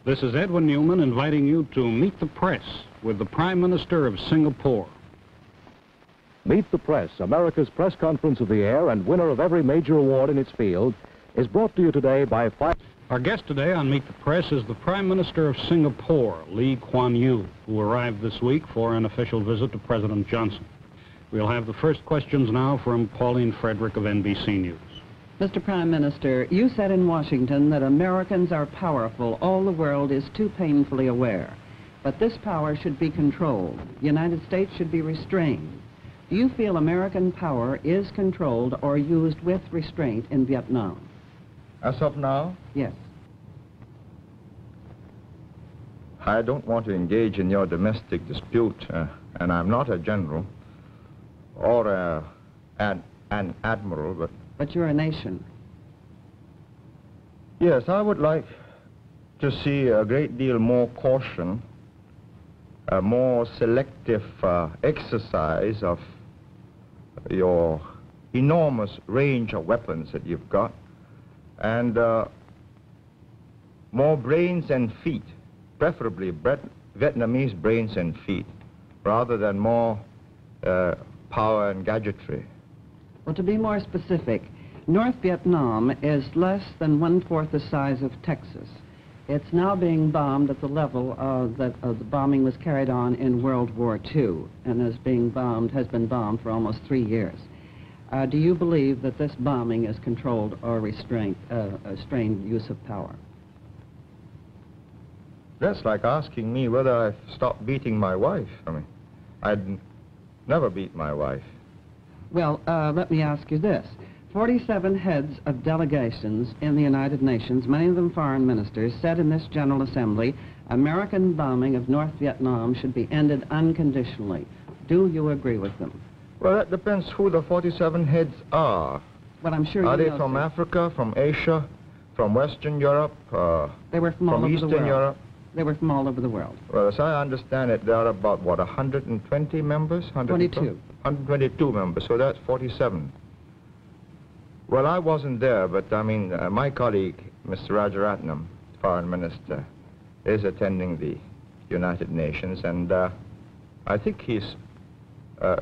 This is Edwin Newman inviting you to meet the press with the Prime Minister of Singapore. Meet the Press, America's press conference of the year and winner of every major award in its field, is brought to you today by Our guest today on Meet the Press is the Prime Minister of Singapore, Kuan Yew, who arrived this week for an official visit to President Johnson. We'll have the first questions now from Pauline Frederick of NBC News. Mr. Prime Minister, you said in Washington that Americans are powerful. All the world is too painfully aware. But this power should be controlled. The United States should be restrained. Do you feel American power is controlled or used with restraint in Vietnam? As of now? Yes. I don't want to engage in your domestic dispute, and I'm not a general or an admiral, but... But you're a nation. Yes, I would like to see a great deal more caution, a more selective exercise of your enormous range of weapons that you've got, and more brains and feet, preferably Vietnamese brains and feet, rather than more power and gadgetry. Well, to be more specific, North Vietnam is less than 1/4 the size of Texas. It's now being bombed at the level that the bombing was carried on in World War II, and has been bombed for almost 3 years. Do you believe that this bombing is controlled or restrained use of power? That's like asking me whether I've stopped beating my wife. I mean, I'd never beat my wife. Well, let me ask you this. 47 heads of delegations in the United Nations, many of them foreign ministers, said in this General Assembly, American bombing of North Vietnam should be ended unconditionally. Do you agree with them? Well, that depends who the 47 heads are. Well, I'm sure Are you they know, from sir. Africa, from Asia, from Western Europe, They were from all over the Eastern world. Europe? They were from all over the world. Well, as I understand it, there are about, what, 120 members? 22. 122 members, so that's 47. Well, I wasn't there, but I mean, my colleague, Mr. Rajaratnam, Foreign Minister, is attending the United Nations, and I think he's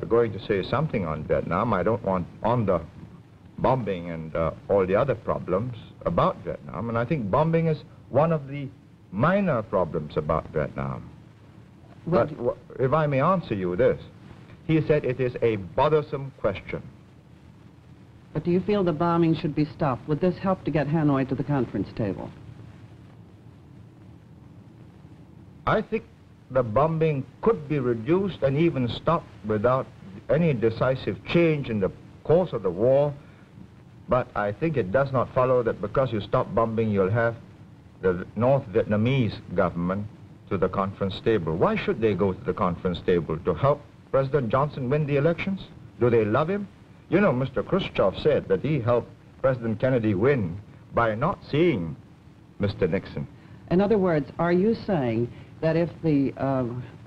going to say something on Vietnam. I don't want on the bombing and all the other problems about Vietnam, and I think bombing is one of the minor problems about Vietnam. Well, But if I may answer you this, he said it is a bothersome question. But do you feel the bombing should be stopped? Would this help to get Hanoi to the conference table? I think the bombing could be reduced and even stopped without any decisive change in the course of the war, but I think it does not follow that because you stop bombing, you'll have the North Vietnamese government to the conference table. Why should they go to the conference table? To help President Johnson win the elections? Do they love him? You know, Mr. Khrushchev said that he helped President Kennedy win by not seeing Mr. Nixon. In other words, are you saying that if the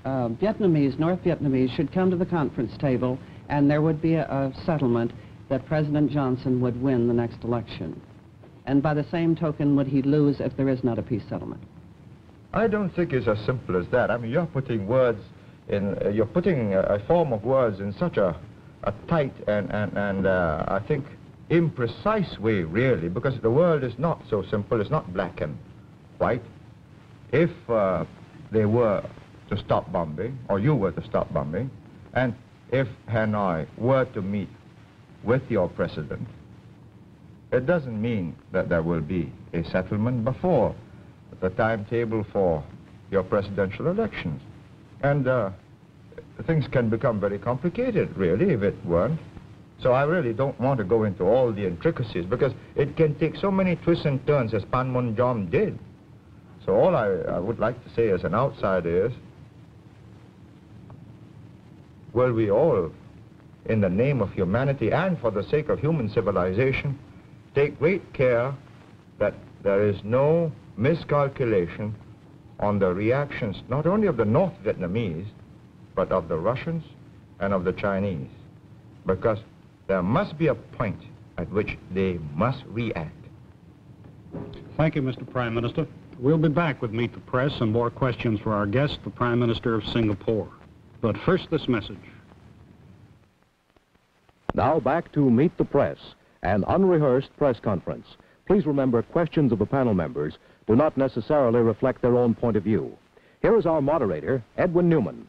North Vietnamese should come to the conference table and there would be a settlement, that President Johnson would win the next election? And by the same token, would he lose if there is not a peace settlement? I don't think it's as simple as that. I mean, you're putting words in, you're putting a form of words in such a tight and I think imprecise way, really, because the world is not so simple. It's not black and white. If they were to stop bombing, or you were to stop bombing, and if Hanoi were to meet with your president, it doesn't mean that there will be a settlement before the timetable for your presidential elections. And things can become very complicated, really, if it weren't. So I really don't want to go into all the intricacies, because it can take so many twists and turns, as Panmunjom did. So all I would like to say as an outsider is, will we all, in the name of humanity and for the sake of human civilization, take great care that there is no miscalculation on the reactions, not only of the North Vietnamese, but of the Russians and of the Chinese, because there must be a point at which they must react. Thank you, Mr. Prime Minister. We'll be back with Meet the Press and more questions for our guest, the Prime Minister of Singapore. But first, this message. Now back to Meet the Press, an unrehearsed press conference. Please remember, questions of the panel members do not necessarily reflect their own point of view. Here is our moderator, Edwin Newman.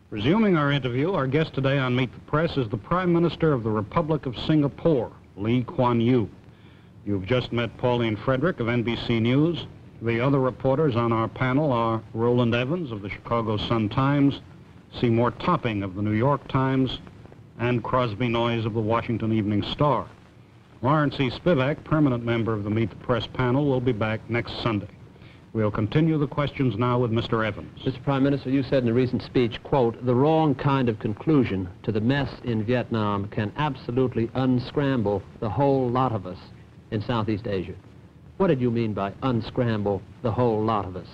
Resuming our interview, our guest today on Meet the Press is the Prime Minister of the Republic of Singapore, Lee Kuan Yew. You've just met Pauline Frederick of NBC News. The other reporters on our panel are Roland Evans of the Chicago Sun-Times, Seymour Topping of the New York Times, and Crosby Noyes of the Washington Evening Star. Lawrence E. Spivak, permanent member of the Meet the Press panel, will be back next Sunday. We'll continue the questions now with Mr. Evans. Mr. Prime Minister, you said in a recent speech, quote, "The wrong kind of conclusion to the mess in Vietnam can absolutely unscramble the whole lot of us in Southeast Asia." What did you mean by unscramble the whole lot of us?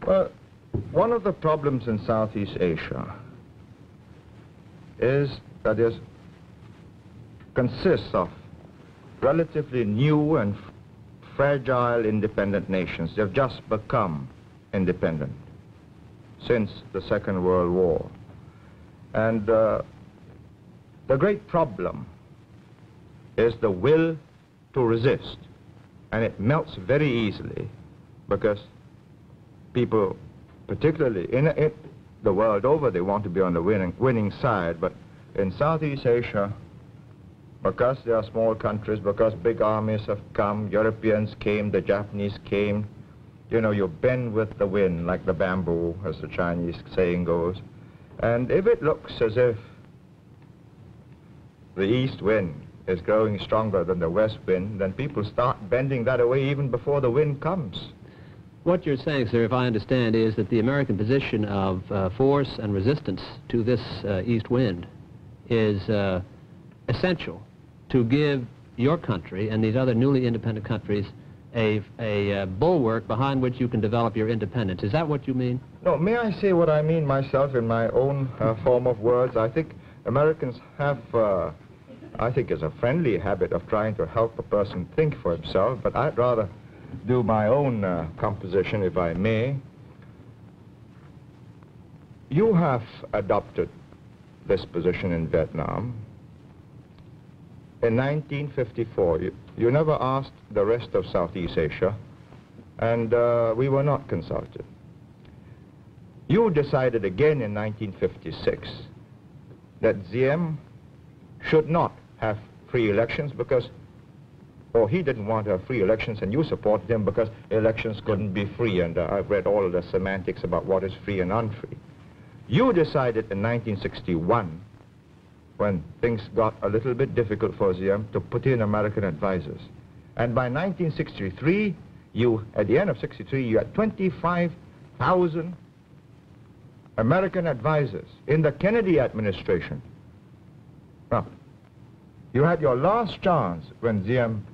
Well, one of the problems in Southeast Asia is that it consists of relatively new and fragile independent nations. They've just become independent since the Second World War. And the great problem is the will to resist. And it melts very easily because people, particularly in the world over, they want to be on the winning side. But in Southeast Asia, because they are small countries, because big armies have come, Europeans came, the Japanese came, you know, you bend with the wind like the bamboo, as the Chinese saying goes. And if it looks as if the east wind is growing stronger than the west wind, then people start bending that away even before the wind comes. What you're saying, sir, if I understand, is that the American position of force and resistance to this east wind is essential to give your country and these other newly independent countries a bulwark behind which you can develop your independence. Is that what you mean? No, may I say what I mean myself in my own form of words? I think Americans have, I think, is a friendly habit of trying to help a person think for himself, but I'd rather do my own composition, if I may. You have adopted this position in Vietnam. In 1954, you never asked the rest of Southeast Asia, and we were not consulted. You decided again in 1956 that Diem should not have free elections because, or he didn't want to have free elections, and you supported him because elections couldn't be free, and I've read all of the semantics about what is free and unfree. You decided in 1961, when things got a little bit difficult for Diem, to put in American advisors. And by 1963, at the end of 63, you had 25,000 American advisors in the Kennedy administration. Now, you had your last chance when Diem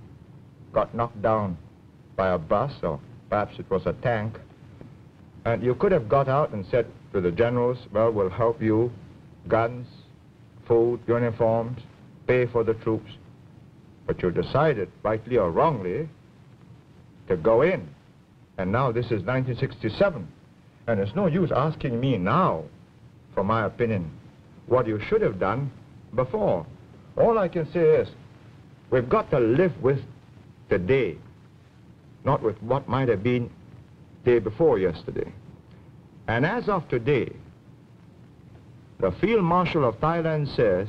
got knocked down by a bus, or perhaps it was a tank, and you could have got out and said to the generals, well, we'll help you, guns, food, uniforms, pay for the troops. But you decided, rightly or wrongly, to go in. And now this is 1967. And it's no use asking me now, for my opinion, what you should have done before. All I can say is, we've got to live with today, not with what might have been day before yesterday. And as of today, the Field Marshal of Thailand says,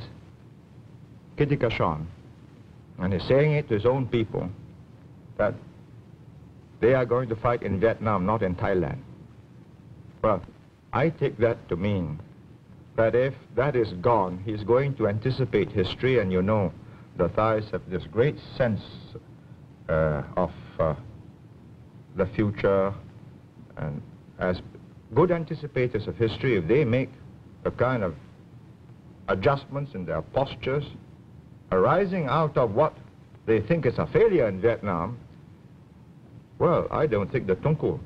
Kitikashon, and he's saying it to his own people, that they are going to fight in Vietnam, not in Thailand. Well, I take that to mean that if that is gone, he's going to anticipate history, and you know, the Thais have this great sense of the future, and as good anticipators of history, if they make the kind of adjustments in their postures arising out of what they think is a failure in Vietnam, well, I don't think the Tunku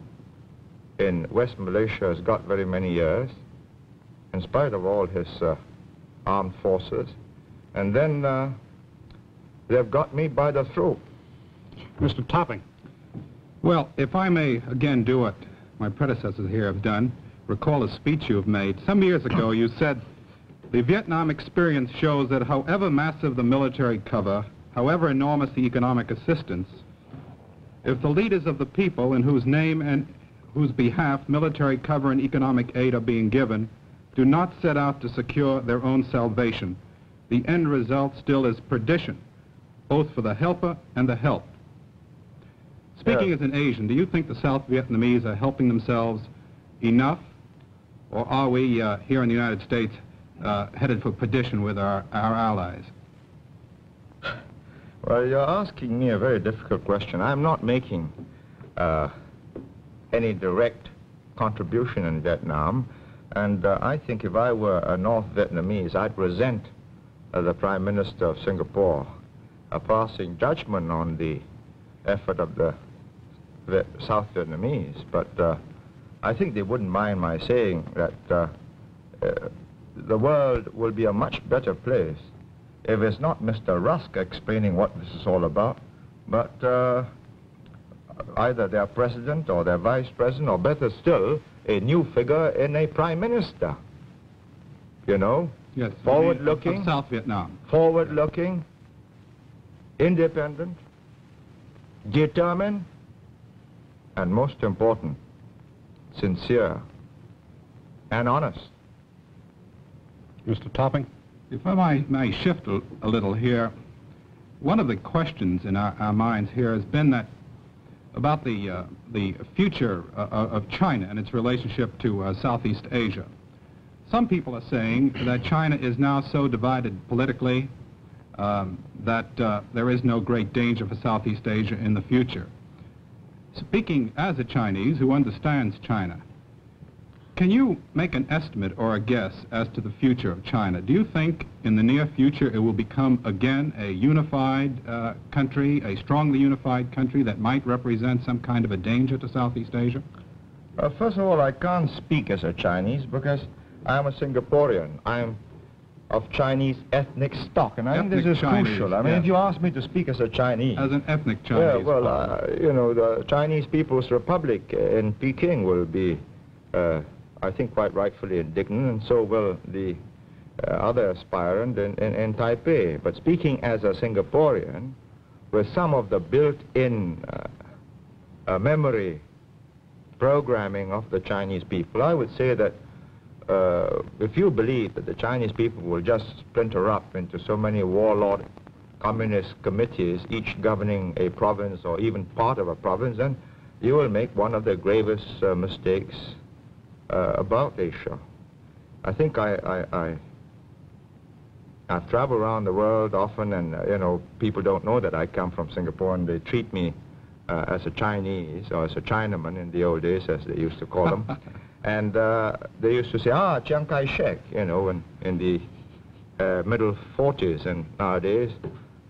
in West Malaysia has got very many years, in spite of all his armed forces. And then they've got me by the throat. Mr. Topping, Well, if I may again do what my predecessors here have done, recall a speech you have made. Some years ago you said, the Vietnam experience shows that however massive the military cover, however enormous the economic assistance, if the leaders of the people in whose name and whose behalf military cover and economic aid are being given do not set out to secure their own salvation, the end result still is perdition, both for the helper and the helped. Speaking as an Asian, do you think the South Vietnamese are helping themselves enough, or are we here in the United States headed for perdition with our allies? Well, you're asking me a very difficult question. I'm not making any direct contribution in Vietnam, and I think if I were a North Vietnamese, I'd resent the Prime Minister of Singapore passing judgment on the effort of the South Vietnamese. But I think they wouldn't mind my saying that the world will be a much better place if it's not Mr. Rusk explaining what this is all about, but either their president or their vice president, or better still, a new figure in a prime minister. You know? Yes. Forward-looking. Of South Vietnam. Forward-looking, independent, determined, and most important, sincere and honest. Mr. Topping? If I may shift a little here, one of the questions in our minds here has been that about the future of China and its relationship to Southeast Asia. Some people are saying that China is now so divided politically that there is no great danger for Southeast Asia in the future. Speaking as a Chinese who understands China, can you make an estimate or a guess as to the future of China? Do you think in the near future it will become again a unified country, a strongly unified country that might represent some kind of a danger to Southeast Asia? First of all, I can't speak as a Chinese because I'm a Singaporean. I'm of Chinese ethnic stock, and I think this is crucial. I mean, if you ask me to speak as a Chinese... As an ethnic Chinese. Yeah, well, you know, the Chinese People's Republic in Peking will be... I think quite rightfully indignant, and so will the other aspirant in Taipei. But speaking as a Singaporean, with some of the built-in memory programming of the Chinese people, I would say that if you believe that the Chinese people will just splinter up into so many warlord communist committees, each governing a province or even part of a province, then you will make one of the gravest mistakes about Asia. I think I've traveled around the world often, and you know, people don't know that I come from Singapore, and they treat me as a Chinese or as a Chinaman in the old days, as they used to call them. And they used to say, Chiang Kai-shek, you know, in the middle 40s, and nowadays,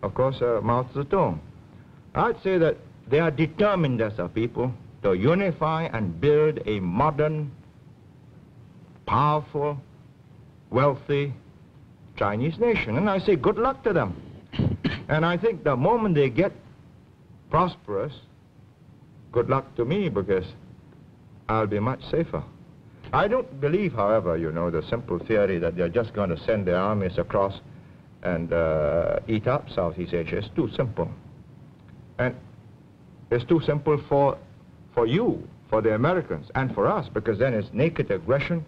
of course, Mao Zedong. I'd say that they are determined as a people to unify and build a modern, powerful, wealthy Chinese nation. And I say good luck to them. And I think the moment they get prosperous, good luck to me, because I'll be much safer. I don't believe, however, you know, the simple theory that they're just going to send their armies across and eat up Southeast Asia. It's too simple. And it's too simple for you, for the Americans, and for us, because then it's naked aggression.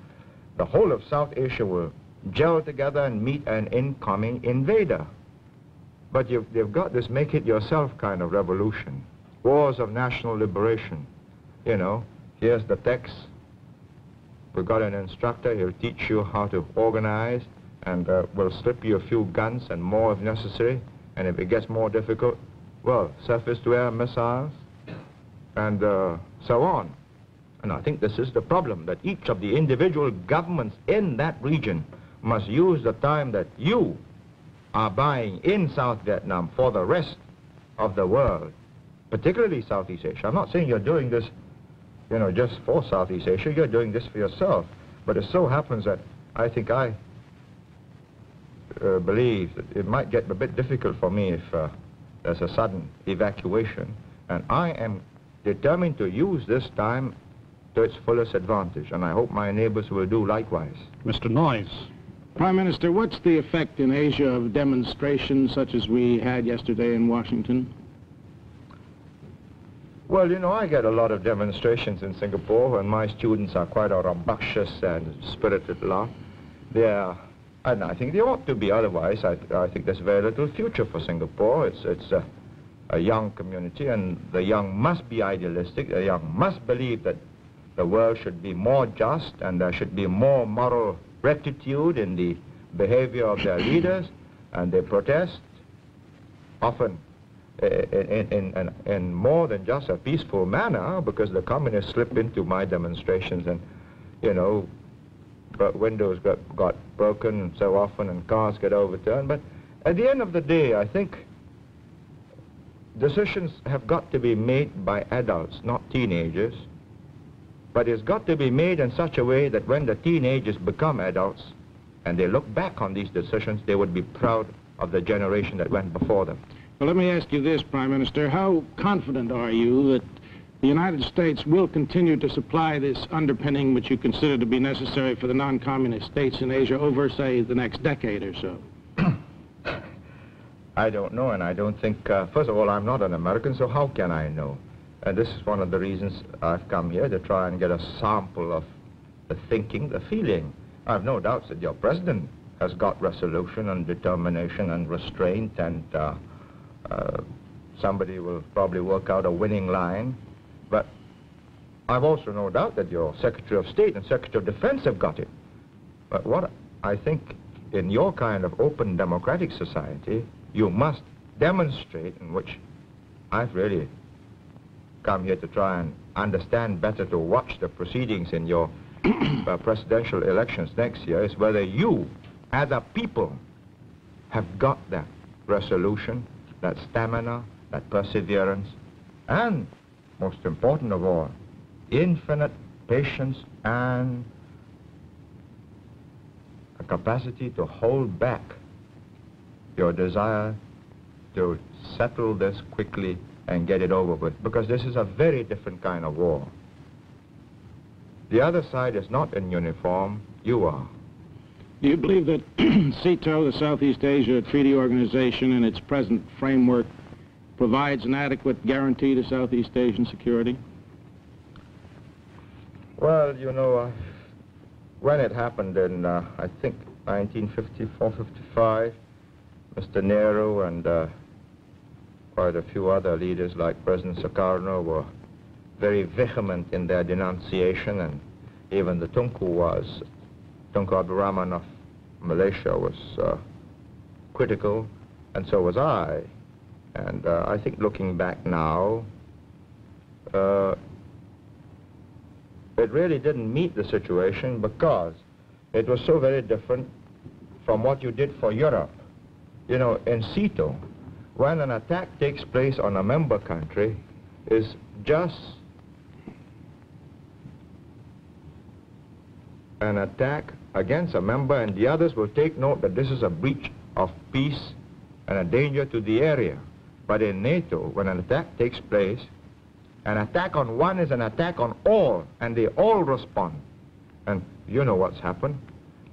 The whole of South Asia will gel together and meet an incoming invader. But they've got this make-it-yourself kind of revolution. Wars of national liberation. You know, here's the text. We've got an instructor. He'll teach you how to organize, and we'll slip you a few guns and more if necessary. And if it gets more difficult, well, surface-to-air missiles, and so on. And I think this is the problem, that each of the individual governments in that region must use the time that you are buying in South Vietnam for the rest of the world, particularly Southeast Asia. I'm not saying you're doing this, you know, just for Southeast Asia. You're doing this for yourself. But it so happens that I think I believe that it might get a bit difficult for me if there's a sudden evacuation. And I am determined to use this time to its fullest advantage, and I hope my neighbors will do likewise. Mr. Noyes. Prime Minister, what's the effect in Asia of demonstrations such as we had yesterday in Washington? Well, you know, I get a lot of demonstrations in Singapore, and my students are quite a rambunctious and spirited lot. And I think they ought to be, otherwise I think there's very little future for Singapore. It's a young community, and the young must be idealistic. The young must believe that the world should be more just, and there should be more moral rectitude in the behavior of their leaders, and they protest often in more than just a peaceful manner, because the communists slip into my demonstrations, and, you know, windows got broken so often, and cars get overturned. But at the end of the day, I think decisions have got to be made by adults, not teenagers. But it's got to be made in such a way that when the teenagers become adults and they look back on these decisions, they would be proud of the generation that went before them. Well, let me ask you this, Prime Minister. How confident are you that the United States will continue to supply this underpinning which you consider to be necessary for the non-communist states in Asia over, say, the next decade or so? I don't know, and I don't think, first of all, I'm not an American, so how can I know? And this is one of the reasons I've come here, to try and get a sample of the thinking, the feeling. I have no doubts that your president has got resolution and determination and restraint, and somebody will probably work out a winning line. But I've also no doubt that your Secretary of State and Secretary of Defense have got it. But what I think, in your kind of open democratic society, you must demonstrate, in which I've really come here to try and understand better, to watch the proceedings in your presidential elections next year, is whether you, as a people, have got that resolution, that stamina, that perseverance, and, most important of all, infinite patience and a capacity to hold back your desire to settle this quickly and get it over with, because this is a very different kind of war. The other side is not in uniform, you are. Do you believe that CETO, the Southeast Asia Treaty Organization, in its present framework, provides an adequate guarantee to Southeast Asian security? Well, you know, when it happened in, I think, 1954-55, Mr. Nehru and quite a few other leaders like President Sukarno were very vehement in their denunciation, and even the Tunku Abdul Rahman of Malaysia was critical, and so was I. And I think looking back now, it really didn't meet the situation, because it was so very different from what you did for Europe. You know, in CETO, when an attack takes place on a member country, is just an attack against a member, and the others will take note that this is a breach of peace and a danger to the area. But in NATO, when an attack takes place, an attack on one is an attack on all, and they all respond. And you know what's happened.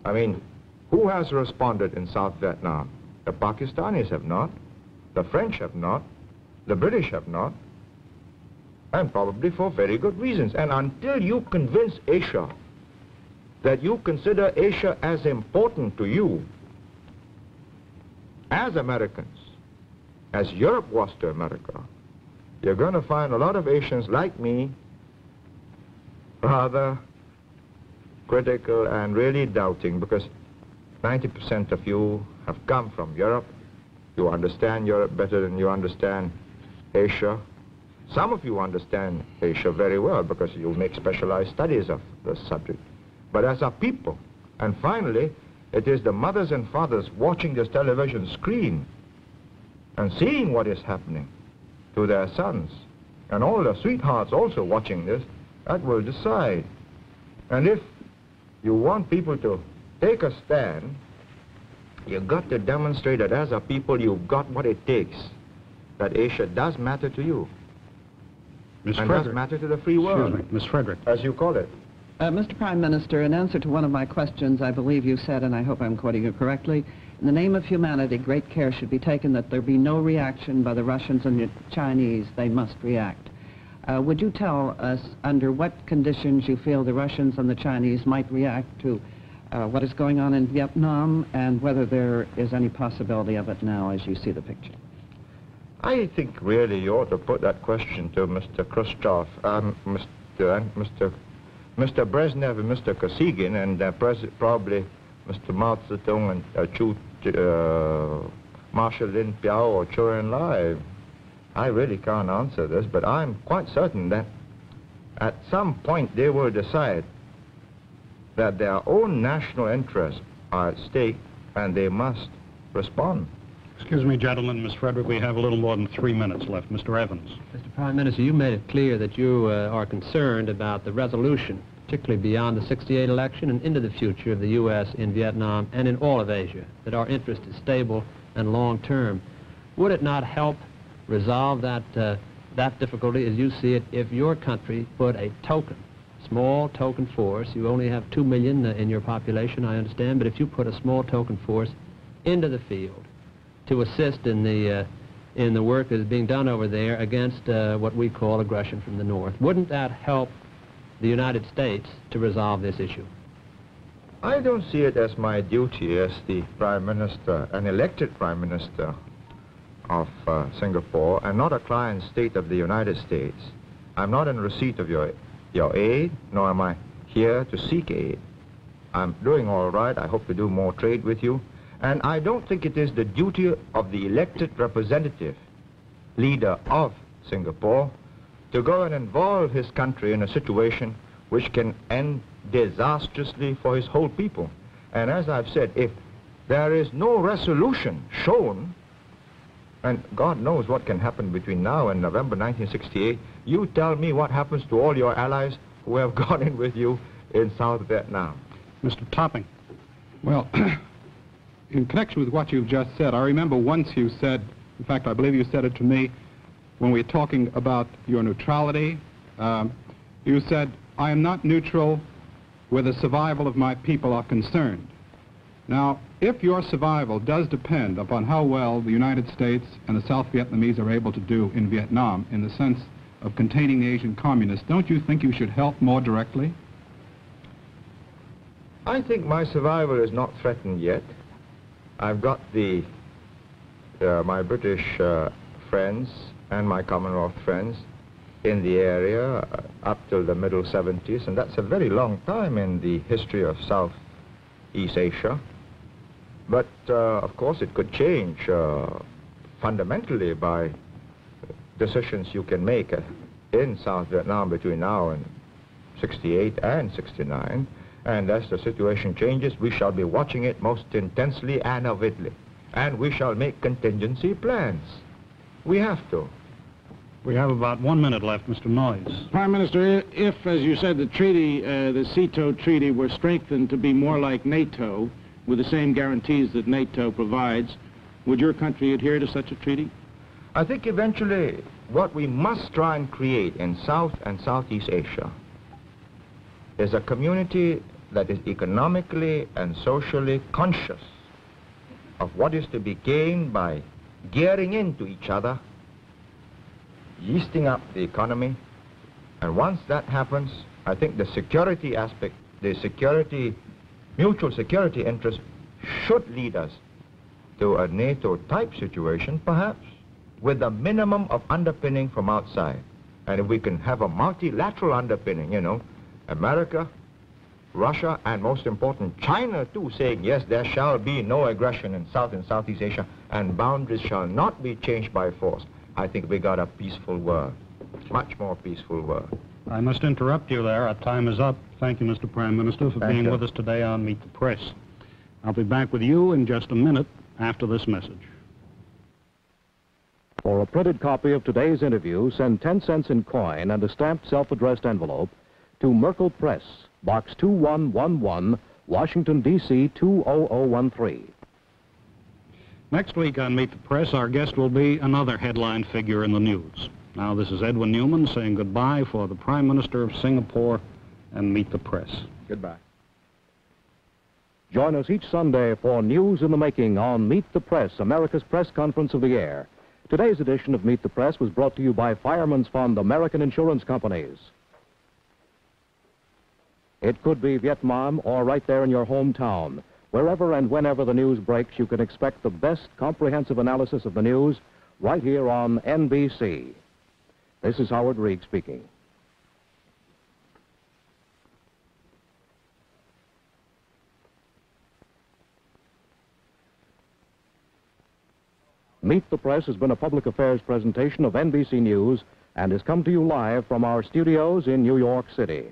I mean, who has responded in South Vietnam? The Pakistanis have not. The French have not, the British have not, and probably for very good reasons. And until you convince Asia that you consider Asia as important to you, as Americans, as Europe was to America, you're going to find a lot of Asians like me rather critical and really doubting, because 90% of you have come from Europe. You understand Europe better than you understand Asia. Some of you understand Asia very well because you make specialized studies of the subject. But as a people, and finally, it is the mothers and fathers watching this television screen and seeing what is happening to their sons, and all the sweethearts also watching this, that will decide. And if you want people to take a stand, you've got to demonstrate that as a people you've got what it takes, that Asia does matter to you. Miss and Frederick. that's matter to the free world. Excuse me, Miss Frederick. As you call it. Mr. Prime Minister, in answer to one of my questions, I believe you said, and I hope I'm quoting you correctly, in the name of humanity, great care should be taken that there be no reaction by the Russians and the Chinese. They must react. Would you tell us under what conditions you feel the Russians and the Chinese might react to what is going on in Vietnam, and whether there is any possibility of it now as you see the picture? I think really you ought to put that question to Mr. Khrushchev, Mr. Brezhnev and Mr. Kosygin, and probably Mr. Mao Zedong and Marshal Lin Piao or Zhou Enlai. I really can't answer this, but I'm quite certain that at some point they will decide that their own national interests are at stake and they must respond. Excuse me, gentlemen, Miss Frederick, we have a little more than 3 minutes left. Mr. Evans. Mr. Prime Minister, you made it clear that you are concerned about the resolution, particularly beyond the '68 election and into the future of the U.S. in Vietnam and in all of Asia, that our interest is stable and long-term. Would it not help resolve that difficulty, as you see it, if your country put a small token force? You only have 2 million in your population, I understand, but if you put a small token force into the field to assist in the work that is being done over there against what we call aggression from the North, wouldn't that help the United States to resolve this issue? I don't see it as my duty as the Prime Minister, an elected Prime Minister of Singapore, and not a client state of the United States. I'm not in receipt of your aid, nor am I here to seek aid. I'm doing all right. I hope to do more trade with you. And I don't think it is the duty of the elected representative, leader of Singapore, to go and involve his country in a situation which can end disastrously for his whole people. And as I've said, if there is no resolution shown, and God knows what can happen between now and November 1968, you tell me what happens to all your allies who have gone in with you in South Vietnam. Mr. Topping. Well, in connection with what you've just said, I remember once you said, in fact, I believe you said it to me, when we were talking about your neutrality, you said, I am not neutral where the survival of my people are concerned. Now, if your survival does depend upon how well the United States and the South Vietnamese are able to do in Vietnam in the sense of containing the Asian communists, don't you think you should help more directly? I think my survival is not threatened yet. I've got my British friends and my Commonwealth friends in the area up till the middle 70s, and that's a very long time in the history of Southeast Asia. But, of course, it could change fundamentally by decisions you can make in South Vietnam between now and 68 and 69. And as the situation changes, we shall be watching it most intensely and avidly. And we shall make contingency plans. We have to. We have about 1 minute left, Mr. Noyes. Prime Minister, if, as you said, the treaty, the CETO treaty, were strengthened to be more like NATO, with the same guarantees that NATO provides, would your country adhere to such a treaty? I think eventually what we must try and create in South and Southeast Asia is a community that is economically and socially conscious of what is to be gained by gearing into each other, yeasting up the economy, and once that happens, I think the security aspect, mutual security interest should lead us to a NATO-type situation, perhaps, with a minimum of underpinning from outside. And if we can have a multilateral underpinning, you know, America, Russia, and most important, China too, saying, yes, there shall be no aggression in South and Southeast Asia, and boundaries shall not be changed by force, I think we got a peaceful world, much more peaceful world. I must interrupt you there. Our time is up. Thank you, Mr. Prime Minister, for being with us today on Meet the Press. I'll be back with you in just a minute after this message. For a printed copy of today's interview, send 10 cents in coin and a stamped self-addressed envelope to Merkel Press, Box 2111, Washington, D.C. 20013. Next week on Meet the Press, our guest will be another headline figure in the news. Now, this is Edwin Newman saying goodbye for the Prime Minister of Singapore and Meet the Press. Goodbye. Join us each Sunday for News in the Making on Meet the Press, America's press conference of the air. Today's edition of Meet the Press was brought to you by Fireman's Fund American Insurance Companies. It could be Vietnam or right there in your hometown. Wherever and whenever the news breaks, you can expect the best comprehensive analysis of the news right here on NBC. This is Howard Reed speaking. Meet the Press has been a public affairs presentation of NBC News and has come to you live from our studios in New York City.